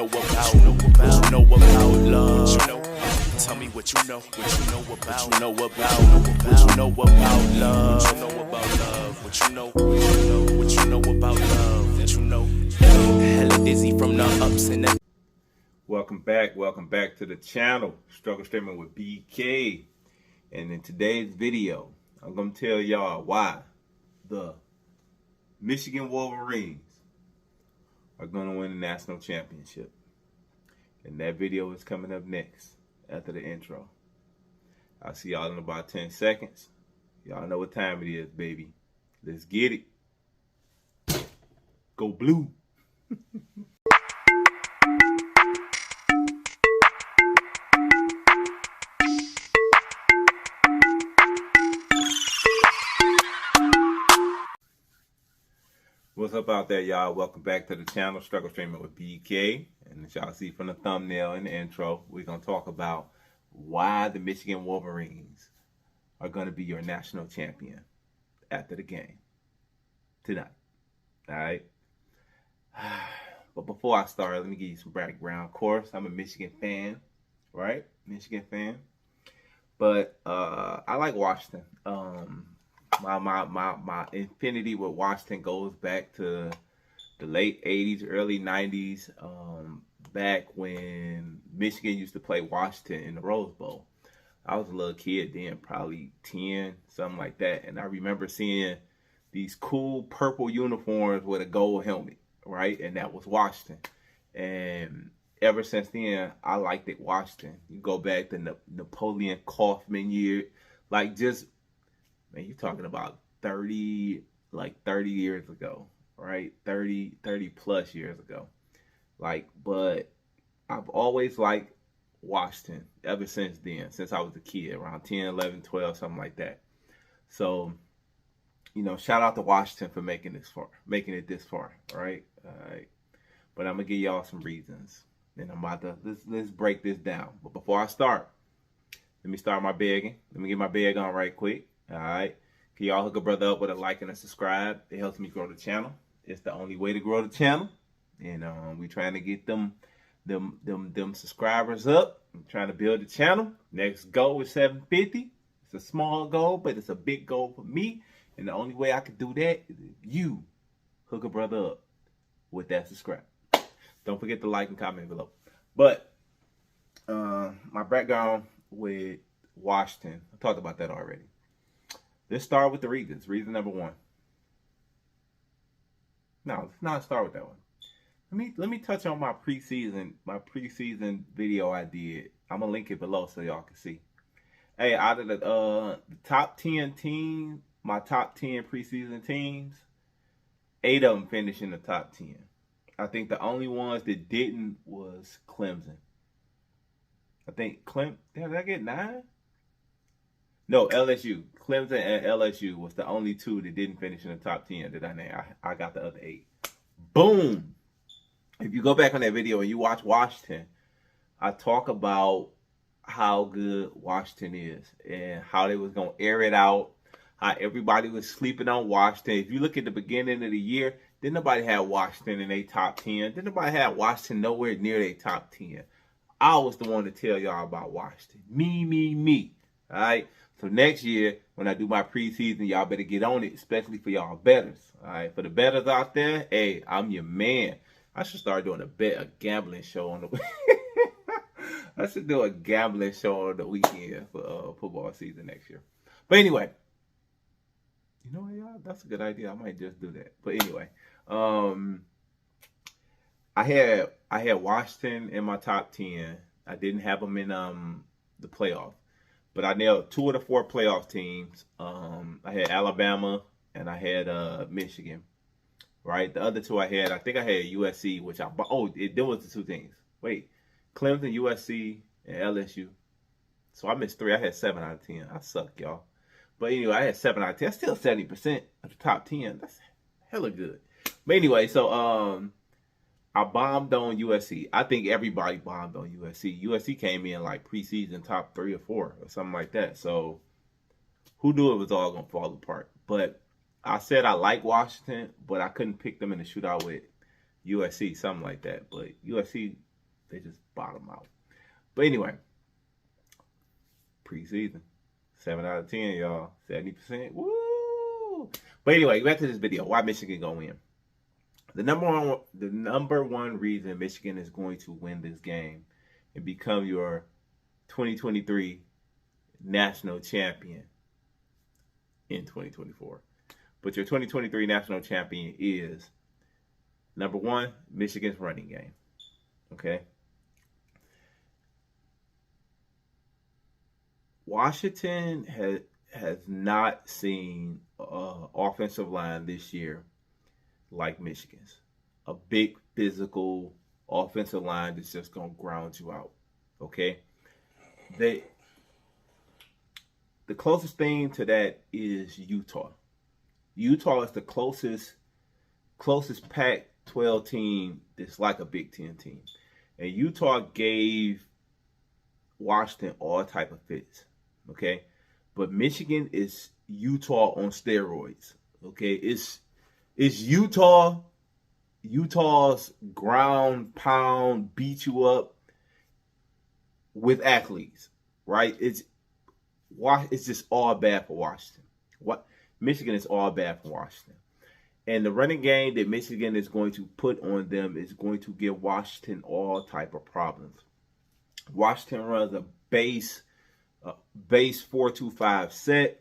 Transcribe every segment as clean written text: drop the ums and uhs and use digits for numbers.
Know about love. Tell me what you know about love. What you know about love. What you know about love. That you know. Hella dizzy from the ups and downs. Welcome back to the channel, Struggle Streaming with BK. And in today's video, I'm going to tell y'all why the Michigan Wolverines are going to win the national championship. And that video is coming up next after the intro. I'll see y'all in about 10 seconds. Y'all know what time it is, baby. Let's get it. Go blue. What's up out there, y'all? Welcome back to the channel, Struggle Streaming with BK. And as y'all see from the thumbnail and the intro, we're going to talk about why the Michigan Wolverines are going to be your national champion after the game tonight. All right? But before I start, let me give you some background. Of course, I'm a Michigan fan, right? Michigan fan. But I like Washington. My infinity with Washington goes back to the late 80s, early 90s, back when Michigan used to play Washington in the Rose Bowl. I was a little kid then, probably 10, something like that. And I remember seeing these cool purple uniforms with a gold helmet, right? And that was Washington. And ever since then, I liked it, Washington. You go back to Napoleon Kaufman year, like just, man, you're talking about 30 years ago, right? 30 plus years ago. But I've always liked Washington ever since then, since I was a kid, around 10, 11, 12, something like that. So, shout out to Washington for making it this far, right? All right. But I'm going to give y'all some reasons. And I'm about to, let's break this down. But before I start, let me start my begging. Let me get my bag on right quick. All right. Can y'all hook a brother up with a like and a subscribe? It helps me grow the channel. It's the only way to grow the channel. And we trying to get them subscribers up. I'm trying to build the channel. Next goal is 750. It's a small goal, but it's a big goal for me. And the only way I can do that is if you hook a brother up with that subscribe. Don't forget to like and comment below. But my background with Washington, I talked about that already. Let's start with the reasons. Reason number one. No, let's not start with that one. Let me touch on my preseason video I did. I'm gonna link it below so y'all can see. Hey, out of the top 10 teams, my top 10 preseason teams, 8 of them finished in the top 10. I think the only ones that didn't was Clemson. I think did I get 9? No, LSU. Clemson and LSU was the only 2 that didn't finish in the top 10 that I named. I got the other 8. Boom! If you go back on that video and you watch Washington, I talk about how good Washington is and how they was going to air it out, how everybody was sleeping on Washington. If you look at the beginning of the year, didn't nobody have Washington in their top 10. Didn't nobody have Washington nowhere near their top 10. I was the one to tell y'all about Washington. Me. All right? So next year, when I do my preseason, y'all better get on it, especially for y'all bettors. All right? For the bettors out there, hey, I'm your man. I should start doing a gambling show on the I should do a gambling show on the weekend for football season next year. But anyway, you know what, y'all? That's a good idea. I might just do that. But anyway, I had Washington in my top 10. I didn't have them in the playoff. But I nailed 2 of the 4 playoff teams. I had Alabama and I had Michigan. Right? The other 2 I think I had USC, which there was the 2 things. Wait, Clemson, USC, and LSU. So I missed 3. I had 7 out of 10. I suck, y'all. But anyway, I had 7 out of 10. That's still 70% of the top 10. That's hella good. But anyway, so I bombed on USC. I think everybody bombed on USC. USC came in like preseason top 3 or 4 or something like that. So who knew it was all going to fall apart? But I said I like Washington, but I couldn't pick them in the shootout with USC, something like that. But USC They just bottom out. But anyway, preseason, 7 out of 10, y'all, 70%. Woo! But anyway, back to this video. Why Michigan gonna win? The number one reason Michigan is going to win this game and become your 2023 national champion in 2024. But your 2023 national champion is, number one, Michigan's running game. Okay? Washington has not seen offensive line this year like Michigan's. A big physical offensive line that's just going to ground you out. Okay? The closest thing to that is Utah. Utah is the closest Pac-12 team that's like a Big Ten team. And Utah gave Washington all type of fits. Okay? But Michigan is Utah on steroids. Okay? It's Utah's ground pound, beat you up with athletes, right? It's just all bad for Washington. Michigan is all bad for Washington. And the running game that Michigan is going to put on them is going to give Washington all type of problems. Washington runs a base 4-2-5 set.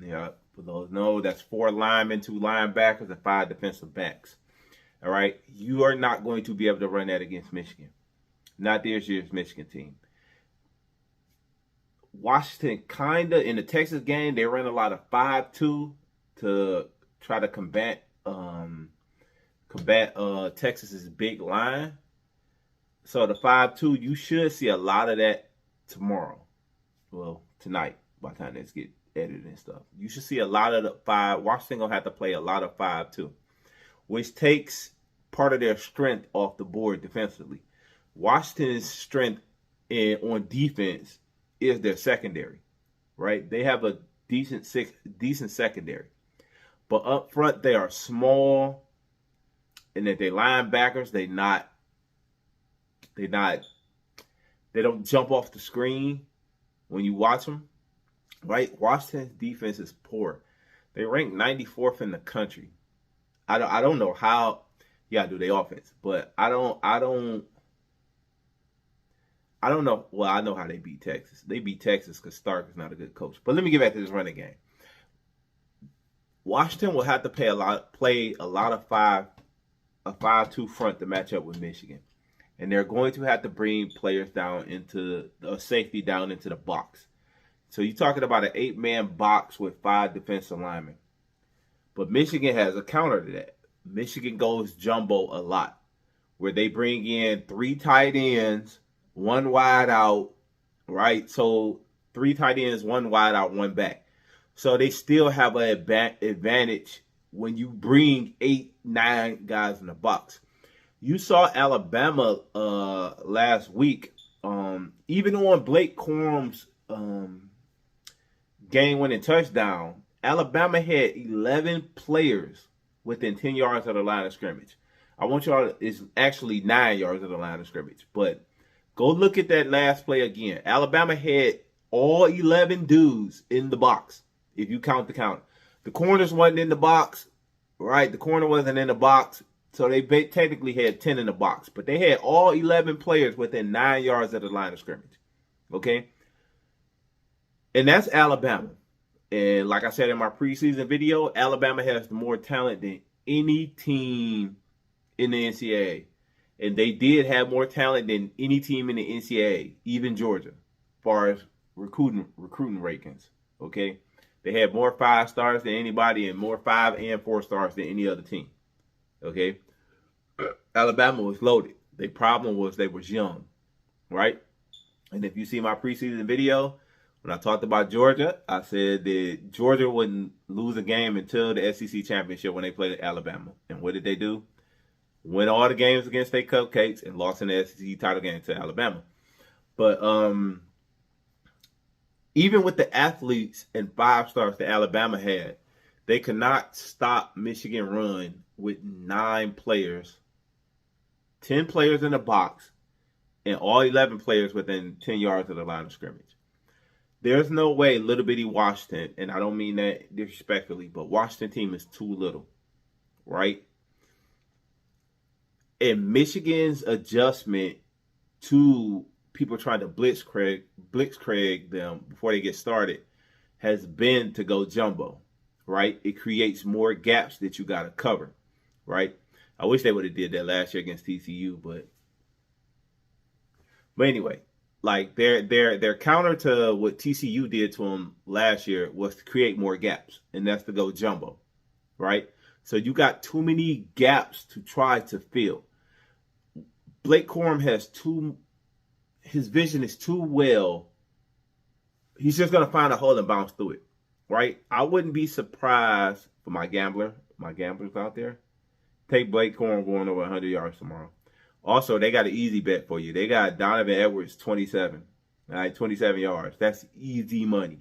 Yeah, for those who know, that's 4 linemen, 2 linebackers, and 5 defensive backs. All right, you are not going to be able to run that against Michigan. Not this year's Michigan team. Washington kinda in the Texas game, they ran a lot of 5-2 to try to combat Texas's big line. So the 5-2, you should see a lot of that tomorrow. Well, tonight, by the time this get edited and stuff. You should see a lot of the 5. Washington gonna have to play a lot of 5-2, which takes part of their strength off the board defensively. Washington's strength on defense is their secondary, right? They have a decent secondary. But up front, they are small, and that they linebackers, they don't jump off the screen when you watch them, right? Washington's defense is poor. They rank 94th in the country. I don't know how you gotta do their offense, but I don't know. Well, I know how they beat Texas. They beat Texas because Stark is not a good coach. But let me get back to this running game. Washington will have to play a lot of 5-2 front to match up with Michigan. And they're going to have to bring players down into the safety down into the box. So you're talking about an 8-man box with 5 defensive linemen. But Michigan has a counter to that. Michigan goes jumbo a lot, where they bring in 3 tight ends, 1 wide out, right? So 3 tight ends, 1 wide out, 1 back. So they still have an advantage when you bring 8-9 guys in the box. You saw Alabama last week, even on Blake Corum's game-winning touchdown, Alabama had 11 players within 10 yards of the line of scrimmage. I want y'all to, it's actually 9 yards of the line of scrimmage, but go look at that last play again. Alabama had all 11 dudes in the box, if you count the count. The corners wasn't in the box, right? The corner wasn't in the box, so they technically had 10 in the box. But they had all 11 players within 9 yards of the line of scrimmage, okay? And that's Alabama. And like I said in my preseason video, Alabama has more talent than any team in the NCAA. And they did have more talent than any team in the NCAA, even Georgia, as far as recruiting rankings. Okay, they had more 5 stars than anybody, and more 5 and 4 stars than any other team. Okay, Alabama was loaded. The problem was they was young, right? And if you see my preseason video, when I talked about Georgia, I said that Georgia wouldn't lose a game until the SEC championship when they played Alabama. And what did they do? Win all the games against their cupcakes and lost in the SEC title game to Alabama. But even with the athletes and 5 stars that Alabama had, they could not stop Michigan run with 9 players, 10 players in the box, and all 11 players within 10 yards of the line of scrimmage. There's no way little bitty Washington, and I don't mean that disrespectfully, but Washington team is too little, right? And Michigan's adjustment to people trying to blitzkrieg them before they get started has been to go jumbo, right? It creates more gaps that you got to cover, right? I wish they would have did that last year against TCU, but anyway, like their counter to what TCU did to them last year was to create more gaps, and that's to go jumbo, right? So you got too many gaps to try to fill. Blake Corum has his vision is too well. He's just gonna find a hole and bounce through it, right? I wouldn't be surprised for my gamblers out there. Take Blake Corum going over 100 yards tomorrow. Also, they got an easy bet for you. They got Donovan Edwards 27, all right, 27 yards. That's easy money.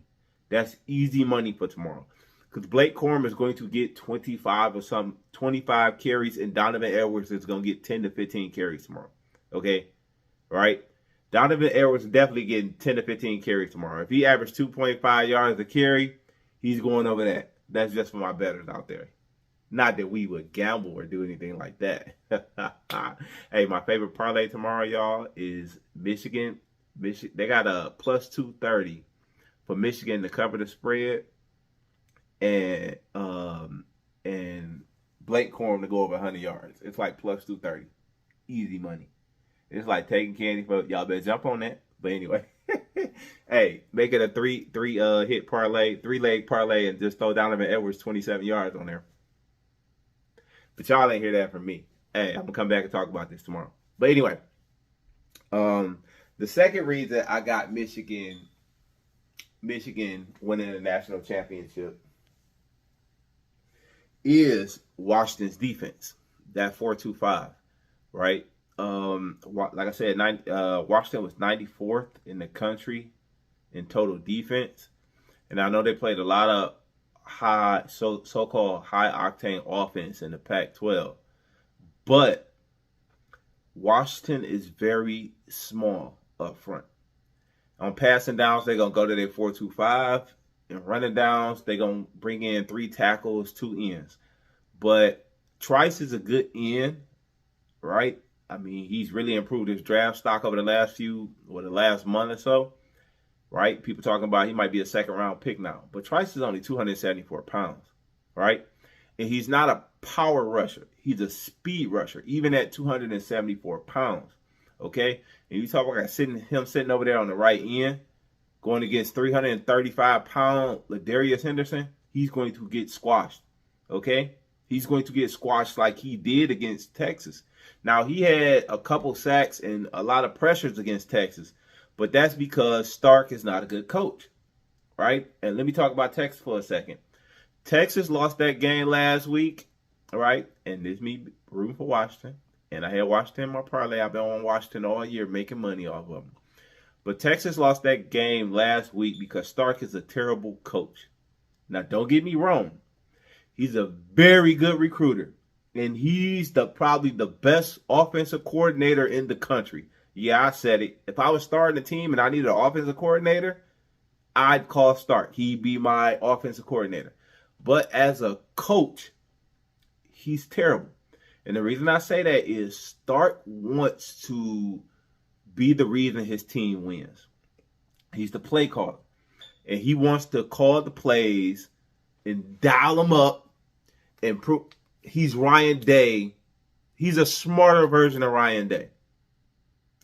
That's easy money for tomorrow. Because Blake Corum is going to get 25 carries, and Donovan Edwards is going to get 10 to 15 carries tomorrow. Okay? Right? Donovan Edwards is definitely getting 10 to 15 carries tomorrow. If he averaged 2.5 yards a carry, he's going over that. That's just for my bettors out there. Not that we would gamble or do anything like that. Hey, my favorite parlay tomorrow, y'all, is Michigan. They got a plus 230 for Michigan to cover the spread. And Blake Corum to go over 100 yards. It's like plus 230. Easy money. It's like taking candy for y'all. Better jump on that. But anyway, hey, make it a three hit parlay, 3-leg parlay, and just throw Donovan Edwards 27 yards on there. But y'all ain't hear that from me. Hey, I'm gonna come back and talk about this tomorrow. But anyway, the second reason I got Michigan winning the national championship is Washington's defense. That 4-2-5, right? Like I said, Washington was 94th in the country in total defense, and I know they played a lot of so-called high octane offense in the Pac-12, but Washington is very small up front. On passing downs, they're gonna go to their 4-2-5. And running downs, they're going to bring in 3 tackles, 2 ends. But Trice is a good end, right? I mean, he's really improved his draft stock over the last month or so, right? People talking about he might be a second-round pick now. But Trice is only 274 pounds, right? And he's not a power rusher. He's a speed rusher, even at 274 pounds, okay? And you talk about him sitting over there on the right end, going against 335-pound Ladarius Henderson, he's going to get squashed, okay? He's going to get squashed like he did against Texas. Now, he had a couple sacks and a lot of pressures against Texas, but that's because Stark is not a good coach, right? And let me talk about Texas for a second. Texas lost that game last week, all right? And this me rooting for Washington. And I had Washington in my parlay. I've been on Washington all year making money off of them. But Texas lost that game last week because Stark is a terrible coach. Now, don't get me wrong. He's a very good recruiter. And he's probably the best offensive coordinator in the country. Yeah, I said it. If I was starting a team and I needed an offensive coordinator, I'd call Stark. He'd be my offensive coordinator. But as a coach, he's terrible. And the reason I say that is Stark wants to be the reason his team wins. He's the play caller. And he wants to call the plays and dial them up and prove he's Ryan Day. He's a smarter version of Ryan Day.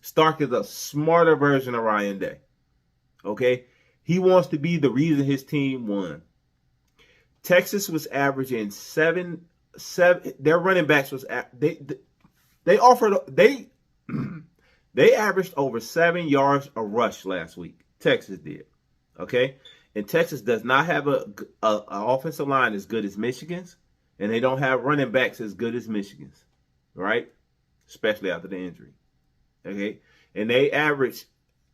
Stark is a smarter version of Ryan Day. Okay? He wants to be the reason his team won. Texas was averaging seven. Their running backs was they averaged over 7 yards a rush last week. Texas did. Okay? And Texas does not have an offensive line as good as Michigan's. And they don't have running backs as good as Michigan's. Right? Especially after the injury. Okay? And they average.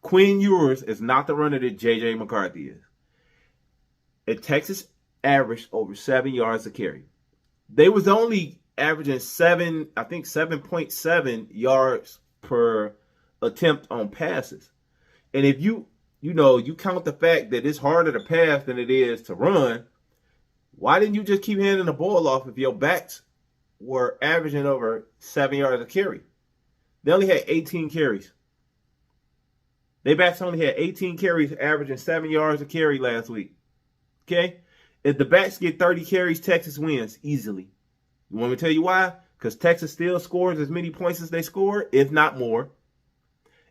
Quinn Ewers is not the runner that J.J. McCarthy is. And Texas averaged over 7 yards a carry. They was only averaging 7.7 yards per attempt on passes. And if you count the fact that it's harder to pass than it is to run, why didn't you just keep handing the ball off if your backs were averaging over 7 yards a carry? They only had 18 carries. Their backs only had 18 carries, averaging 7 yards a carry last week. Okay? If the backs get 30 carries, Texas wins easily. You want me to tell you why? Because Texas still scores as many points as they scored, if not more.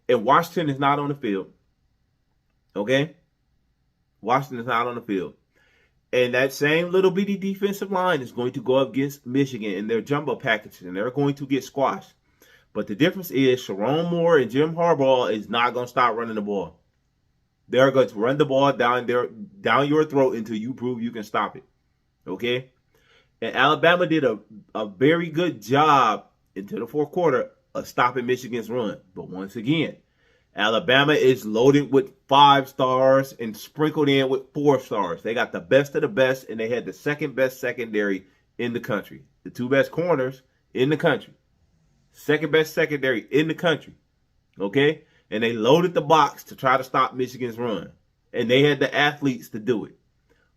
And Washington is not on the field. Okay? Washington is not on the field. And that same little bitty defensive line is going to go up against Michigan in their jumbo packages, and they're going to get squashed. But the difference is Sharon Moore and Jim Harbaugh is not going to stop running the ball. They're going to run the ball down your throat until you prove you can stop it. Okay? And Alabama did a very good job into the fourth quarter of stopping Michigan's run. But once again, Alabama is loaded with 5 stars and sprinkled in with 4 stars. They got the best of the best, and they had the second best secondary in the country. The 2 best corners in the country. Second best secondary in the country. Okay? And they loaded the box to try to stop Michigan's run. And they had the athletes to do it.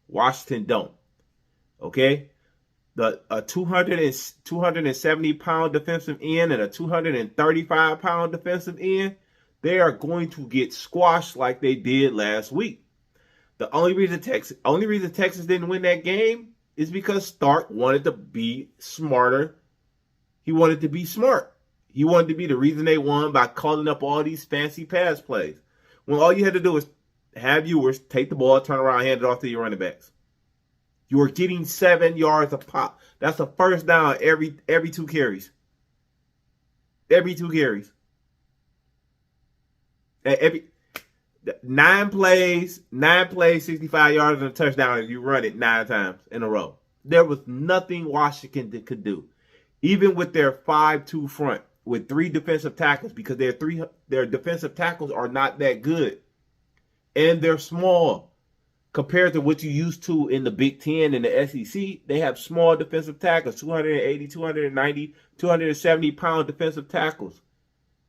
Washington don't. Okay? A 270-pound defensive end and a 235-pound defensive end, they are going to get squashed like they did last week. The only reason Texas didn't win that game is because Stark wanted to be smarter. He wanted to be smart. He wanted to be the reason they won by calling up all these fancy pass plays. When all you had to do was have viewers take the ball, turn around, hand it off to your running backs. You are getting 7 yards a pop. That's a first down every 2 carries. Every 2 carries. Every 9 plays, 65 yards and a touchdown if you run it 9 times in a row. There was nothing Washington could do. Even with their 5-2 front with 3 defensive tackles, because their defensive tackles are not that good. And they're small. Compared to what you used to in the Big Ten and the SEC, they have small defensive tackles, 280, 290, 270-pound defensive tackles.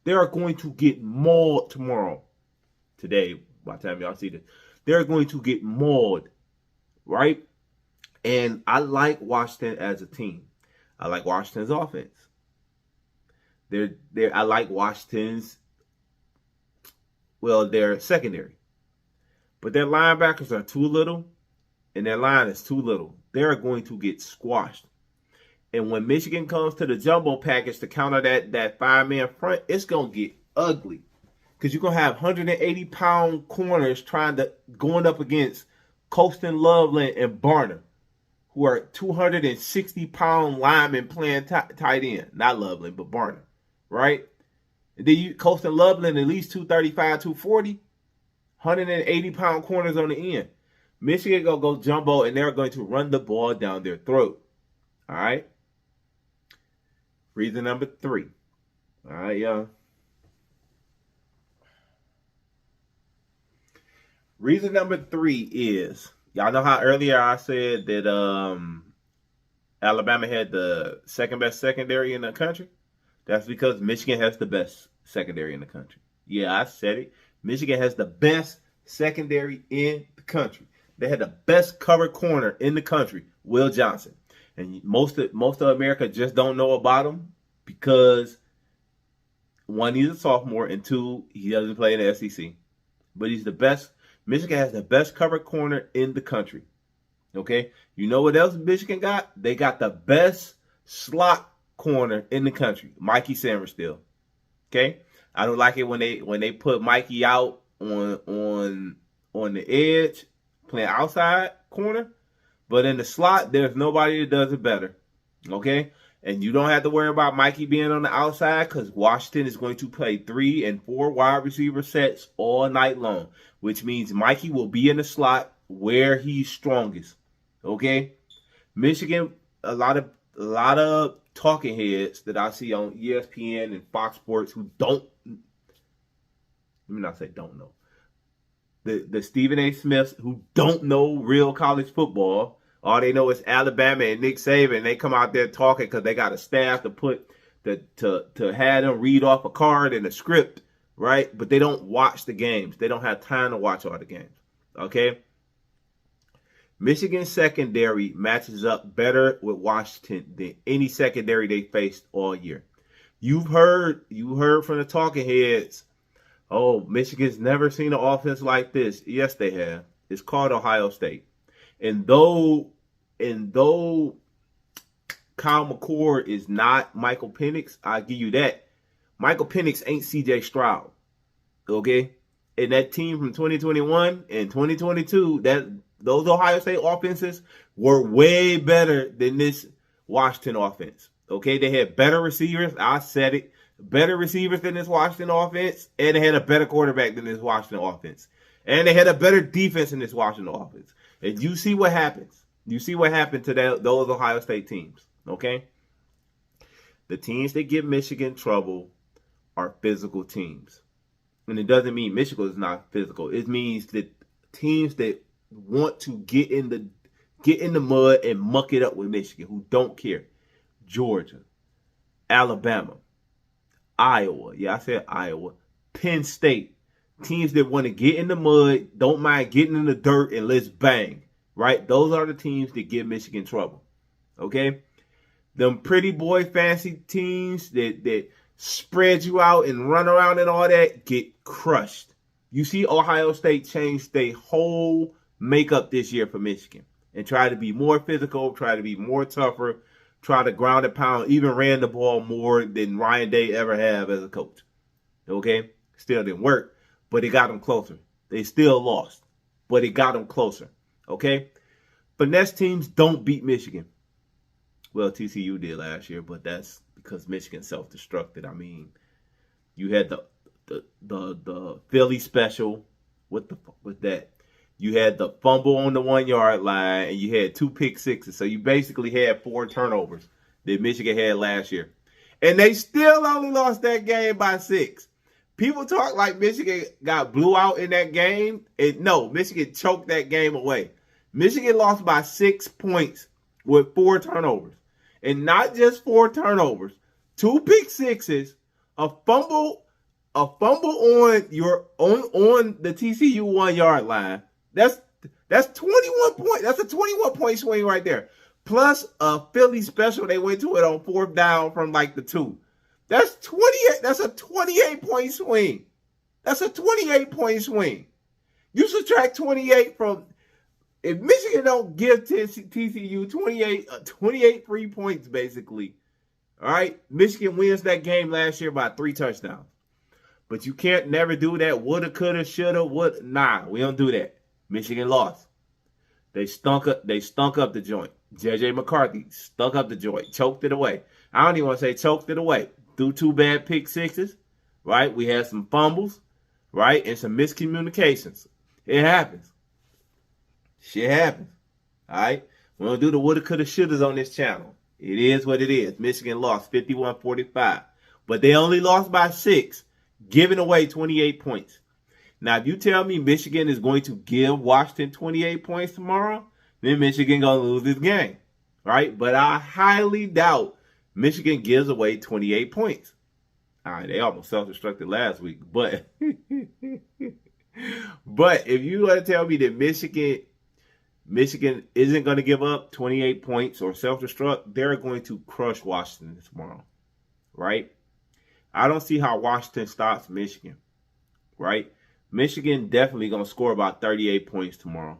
They are going to get mauled tomorrow. Today, by the time y'all see this. They're going to get mauled, right? And I like Washington as a team. I like Washington's offense. I like Washington's, their secondary. But their linebackers are too little, and their line is too little. They're going to get squashed. And when Michigan comes to the jumbo package to counter that 5-man front, it's going to get ugly. Because you're going to have 180-pound corners going up against Colston Loveland and Barner, who are 260-pound linemen playing tight end. Not Loveland, but Barner, right? And then Colston Loveland at least 235, 240. 180-pound corners on the end. Michigan going to go jumbo, and they're going to run the ball down their throat. All right? Reason number 3. All right, y'all. Reason number 3 is, y'all know how earlier I said that Alabama had the second best secondary in the country? That's because Michigan has the best secondary in the country. Yeah, I said it. Michigan has the best secondary in the country. They had the best covered corner in the country, Will Johnson. And most of America just don't know about him because, 1, he's a sophomore, and 2, he doesn't play in the SEC. But he's the best. Michigan has the best covered corner in the country. Okay? You know what else Michigan got? They got the best slot corner in the country, Mikey Samerstill. Okay? I don't like it when they put Mikey out on the edge, playing outside corner. But in the slot, there's nobody that does it better. Okay? And you don't have to worry about Mikey being on the outside because Washington is going to play 3 and 4 wide receiver sets all night long, which means Mikey will be in the slot where he's strongest. Okay? Michigan, a lot of talking heads that I see on ESPN and Fox Sports who don't, let me not say don't know, the Stephen A. Smiths who don't know real college football. All they know is Alabama and Nick Saban. They come out there talking because they got a staff to have them read off a card and a script, right? But they don't watch the games. They don't have time to watch all the games, okay? Michigan secondary matches up better with Washington than any secondary they faced all year. You heard from the talking heads, oh, Michigan's never seen an offense like this. Yes, they have. It's called Ohio State. And though Kyle McCord is not Michael Penix, I'll give you that. Michael Penix ain't CJ Stroud. Okay? And that team from 2021 and 2022, those Ohio State offenses were way better than this Washington offense. Okay? They had better receivers. I said it. Better receivers than this Washington offense. And they had a better quarterback than this Washington offense. And they had a better defense than this Washington offense. And you see what happens. You see what happened to those Ohio State teams. Okay? The teams that give Michigan trouble are physical teams. And it doesn't mean Michigan is not physical. It means that teams that want to get in the mud and muck it up with Michigan, who don't care. Georgia, Alabama, Iowa. Yeah, I said Iowa. Penn State. Teams that want to get in the mud, don't mind getting in the dirt, and let's bang. Right? Those are the teams that give Michigan trouble. Okay? Them pretty boy fancy teams that spread you out and run around and all that get crushed. You see Ohio State change their whole makeup this year for Michigan and try to be more physical, try to be more tougher, try to ground and pound, even ran the ball more than Ryan Day ever have as a coach. Okay? Still didn't work, but it got them closer. They still lost, but it got them closer. Okay? Finesse teams don't beat Michigan. Well, TCU did last year, but that's because Michigan self-destructed. I mean, you had the Philly special with that. You had the fumble on the 1 yard line, and you had 2 pick sixes. So you basically had 4 turnovers that Michigan had last year. And they still only lost that game by 6. People talk like Michigan got blew out in that game. And no, Michigan choked that game away. Michigan lost by 6 points with 4 turnovers. And not just 4 turnovers, 2 pick sixes, a fumble on the TCU 1 yard line. That's 21 points. That's a 21 point swing right there. Plus a Philly special. They went to it on 4th down from like the 2. That's 28. That's a 28 point swing. That's a 28 point swing. You subtract 28 from. If Michigan don't give TCU 28 free points, basically, all right, Michigan wins that game last year by 3 touchdowns. But you can't never do that. Woulda, coulda, shoulda, would. Nah, we don't do that. Michigan lost. They stunk up the joint. J.J. McCarthy stunk up the joint, choked it away. I don't even want to say choked it away. Threw 2 bad pick sixes, right? We had some fumbles, right, and some miscommunications. It happens. Shit happens. All right? We don't do the woulda, coulda, shouldas on this channel. It is what it is. Michigan lost 51-45. But they only lost by 6, giving away 28 points. Now, if you tell me Michigan is going to give Washington 28 points tomorrow, then Michigan going to lose this game. Right? But I highly doubt Michigan gives away 28 points. All right, they almost self-destructed last week. But if you want to tell me that Michigan isn't going to give up 28 points or self-destruct, they're going to crush Washington tomorrow, right? I don't see how Washington stops Michigan, right? Michigan definitely going to score about 38 points tomorrow,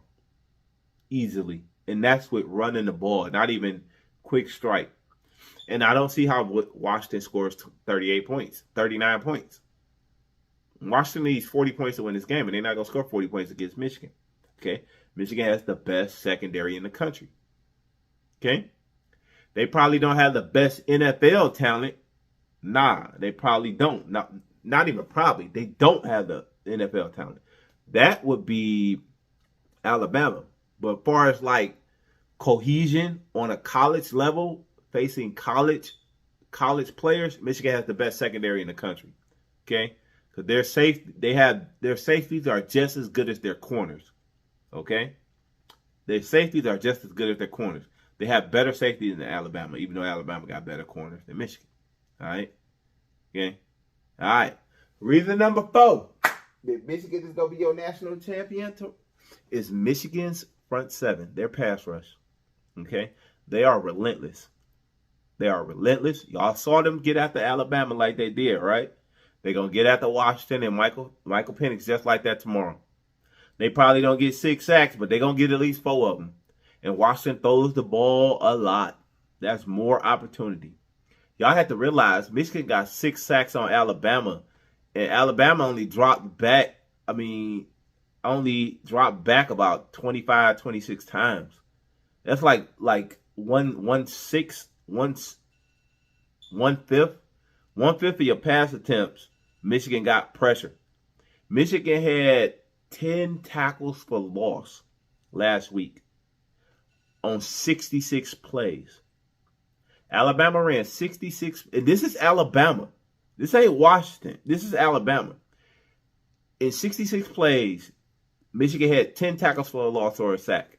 easily. And that's with running the ball, not even quick strike. And I don't see how Washington scores 38 points, 39 points. Washington needs 40 points to win this game, and they're not going to score 40 points against Michigan, okay? Michigan has the best secondary in the country. Okay? They probably don't have the best NFL talent. Nah, they probably don't. Not even probably. They don't have the NFL talent. That would be Alabama. But as far as like cohesion on a college level, facing college players, Michigan has the best secondary in the country. Okay? Because their safeties are just as good as their corners. Okay? Their safeties are just as good as their corners. They have better safeties than Alabama, even though Alabama got better corners than Michigan. All right? Okay? All right. Reason number 4 that Michigan is going to be your national champion is Michigan's front seven. Their pass rush. Okay? They are relentless. They are relentless. Y'all saw them get after Alabama like they did, right? They're going to get after Washington and Michael Penix just like that tomorrow. They probably don't get 6 sacks, but they're going to get at least 4 of them. And Washington throws the ball a lot. That's more opportunity. Y'all have to realize Michigan got 6 sacks on Alabama. And Alabama only dropped back, about 25, 26 times. That's like one fifth of your pass attempts, Michigan got pressure. Michigan had 10 tackles for loss last week on 66 plays. Alabama ran 66, and this is Alabama. This ain't Washington. This is Alabama. In 66 plays, Michigan had 10 tackles for a loss or a sack.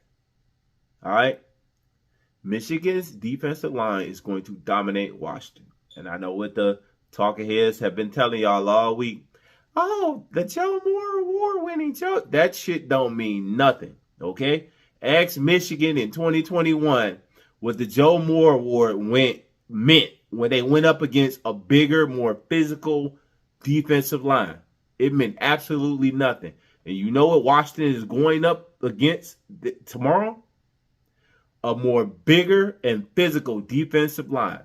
All right? Michigan's defensive line is going to dominate Washington. And I know what the talking heads have been telling y'all all week. Oh, the Joe Moore award-winning Joe. That shit don't mean nothing, okay? Ask Michigan in 2021 what the Joe Moore award meant when they went up against a bigger, more physical defensive line. It meant absolutely nothing. And you know what Washington is going up against tomorrow? A more bigger and physical defensive line.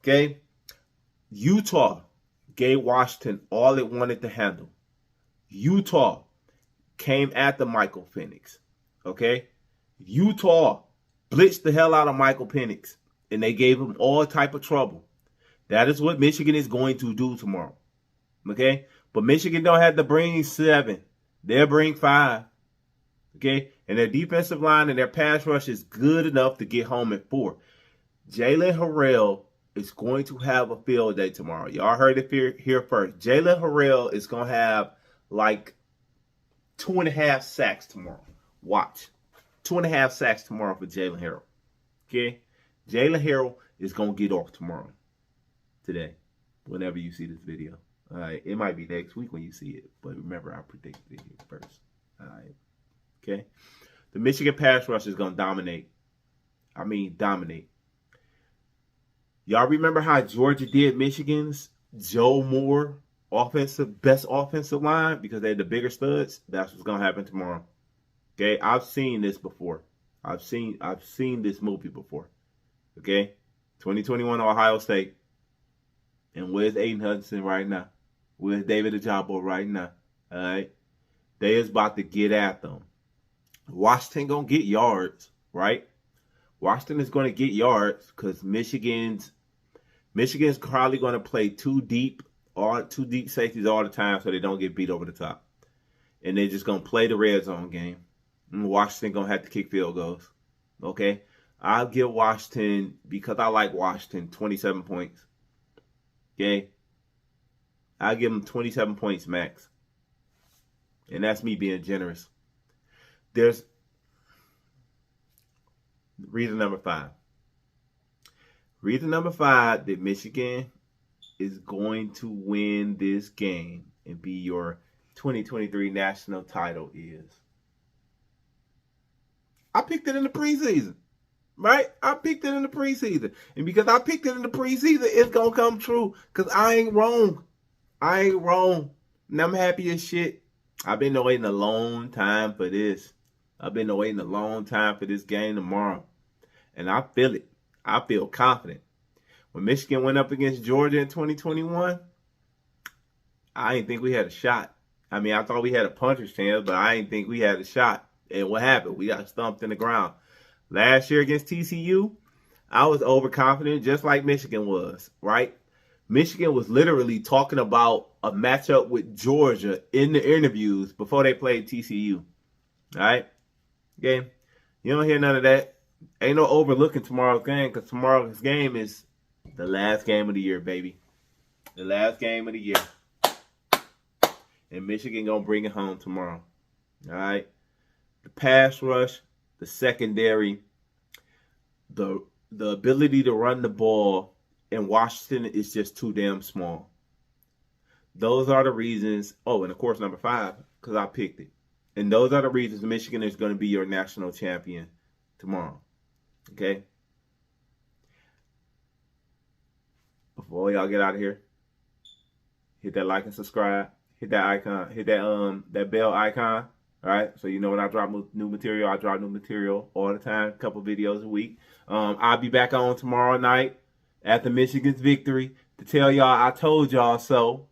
Okay? Utah gave Washington all it wanted to handle. Utah came after Michael Penix. Okay? Utah blitzed the hell out of Michael Penix, and they gave him all type of trouble. That is what Michigan is going to do tomorrow. Okay? But Michigan don't have to bring 7. They'll bring 5. Okay? And their defensive line and their pass rush is good enough to get home at 4. Jalen Harrell is going to have a field day tomorrow. Y'all heard it here first. Jalen Harrell is going to have like 2.5 sacks tomorrow. Watch. 2.5 sacks tomorrow for Jalen Harrell. Okay? Jalen Harrell is going to get off tomorrow. Today. Whenever you see this video. All right? It might be next week when you see it. But remember, I predicted it here first. All right? Okay? The Michigan pass rush is going to dominate. Dominate. Y'all remember how Georgia did Michigan's Joe Moore best offensive line because they had the bigger studs? That's what's going to happen tomorrow. Okay? I've seen this before. I've seen this movie before. Okay? 2021 Ohio State. And where's Aiden Hudson right now? Where's David Ojabo right now? All right? They is about to get at them. Washington going to get yards, right? Washington is going to get yards because Michigan's probably going to play two deep safeties all the time so they don't get beat over the top. And they're just going to play the red zone game. And Washington going to have to kick field goals. Okay? I'll give Washington, because I like Washington, 27 points. Okay? I'll give them 27 points max. And that's me being generous. There's reason number 5. Reason number 5 that Michigan is going to win this game and be your 2023 national title is. I picked it in the preseason. Right? I picked it in the preseason. And because I picked it in the preseason, it's going to come true. Because I ain't wrong. And I'm happy as shit. I've been waiting a long time for this. I've been waiting a long time for this game tomorrow. And I feel it. I feel confident. When Michigan went up against Georgia in 2021, I didn't think we had a shot. I thought we had a puncher's chance, but I didn't think we had a shot. And what happened? We got stumped in the ground. Last year against TCU, I was overconfident just like Michigan was, right? Michigan was literally talking about a matchup with Georgia in the interviews before they played TCU. All right? Okay? You don't hear none of that. Ain't no overlooking tomorrow's game because tomorrow's game is the last game of the year, baby. The last game of the year. And Michigan going to bring it home tomorrow. All right? The pass rush, the secondary, the ability to run the ball in Washington is just too damn small. Those are the reasons. Oh, and of course, number 5, because I picked it. And those are the reasons Michigan is going to be your national champion tomorrow. Okay? Before y'all get out of here, hit that like and subscribe. Hit that icon. Hit that bell icon. All right? So you know when I drop new material, I drop new material all the time. A couple videos a week. I'll be back on tomorrow night after Michigan's victory to tell y'all I told y'all so.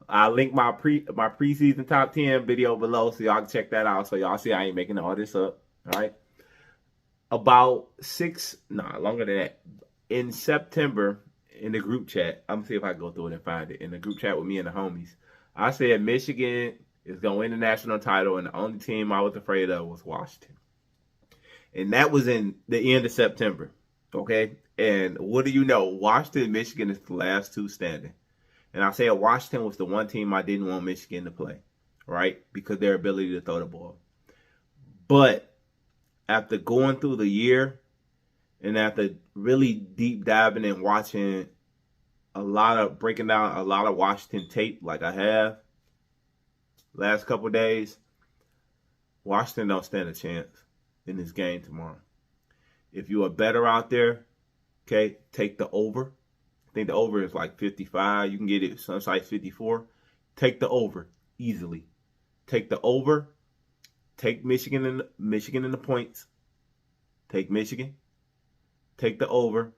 I'll link my preseason top 10 video below so y'all can check that out. So y'all see I ain't making all this up. All right. About longer than that. In September, in the group chat, I'm going to see if I can go through it and find it. In the group chat with me and the homies, I said Michigan is going to win the national title, and the only team I was afraid of was Washington. And that was in the end of September. Okay. And what do you know? Washington and Michigan is the last two standing. And I said Washington was the one team I didn't want Michigan to play, right? Because their ability to throw the ball. But after going through the year and after really deep diving and watching breaking down a lot of Washington tape like I have last couple of days, Washington don't stand a chance in this game tomorrow. If you are better out there, okay, take the over. I think the over is like 55. You can get it some sites 54. Take the over easily. Take the over. Take Michigan in the points. Take Michigan. Take the over.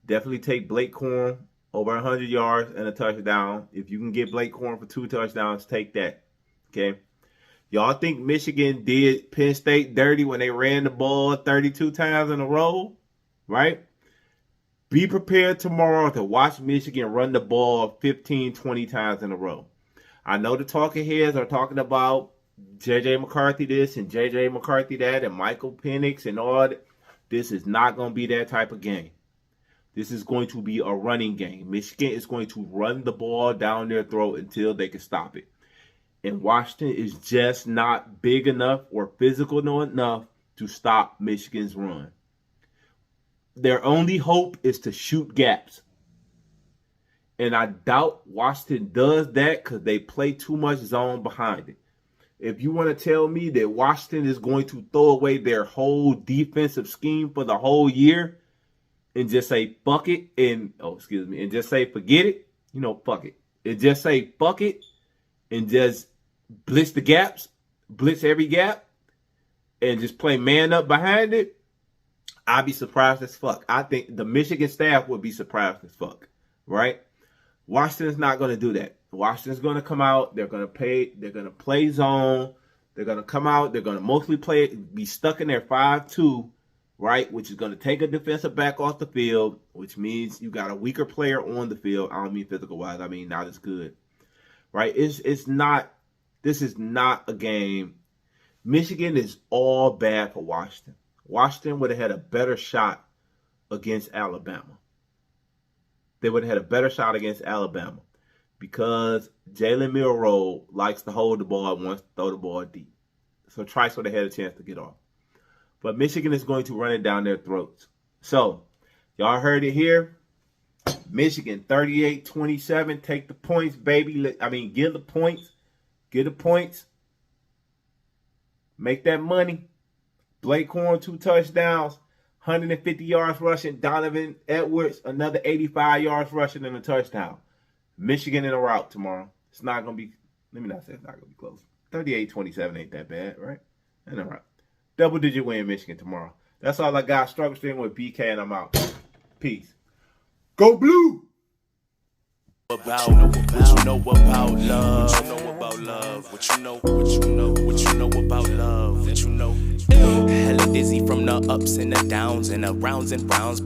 Definitely take Blake Corum over 100 yards and a touchdown. If you can get Blake Corum for 2 touchdowns, take that. Okay. Y'all think Michigan did Penn State dirty when they ran the ball 32 times in a row, right? Be prepared tomorrow to watch Michigan run the ball 15, 20 times in a row. I know the talking heads are talking about J.J. McCarthy this and J.J. McCarthy that and Michael Penix and all that. This is not going to be that type of game. This is going to be a running game. Michigan is going to run the ball down their throat until they can stop it. And Washington is just not big enough or physical enough to stop Michigan's run. Their only hope is to shoot gaps. And I doubt Washington does that because they play too much zone behind it. If you want to tell me that Washington is going to throw away their whole defensive scheme for the whole year and just say fuck it and just say forget it, fuck it. And just say fuck it and just blitz the gaps, blitz every gap, and just play man up behind it, I'd be surprised as fuck. I think the Michigan staff would be surprised as fuck, right? Washington's not going to do that. Washington's going to come out. They're going to play zone. They're going to come out. They're going to mostly be stuck in their 5-2, right? Which is going to take a defensive back off the field, which means you got a weaker player on the field. I don't mean physical-wise. I mean not as good, right? This is not a game. Michigan is all bad for Washington. Washington would have had a better shot against Alabama. They would have had a better shot against Alabama because Jalen Milroe likes to hold the ball and wants to throw the ball deep. So Trice would have had a chance to get off. But Michigan is going to run it down their throats. So, y'all heard it here. Michigan 38-27. Take the points, baby. Get the points. Get the points. Make that money. Blake Corum, 2 touchdowns, 150 yards rushing. Donovan Edwards, another 85 yards rushing and a touchdown. Michigan in a rout tomorrow. It's not going to be, let me not say it's not going to be close. 38-27 ain't that bad, right? In a rout. Double-digit win Michigan tomorrow. That's all I got. Struggle Stream with BK, and I'm out. Peace. Go Blue! What you know about love? What you know about love? What you know about love? What you know? Hella dizzy from the ups and the downs and the rounds and rounds.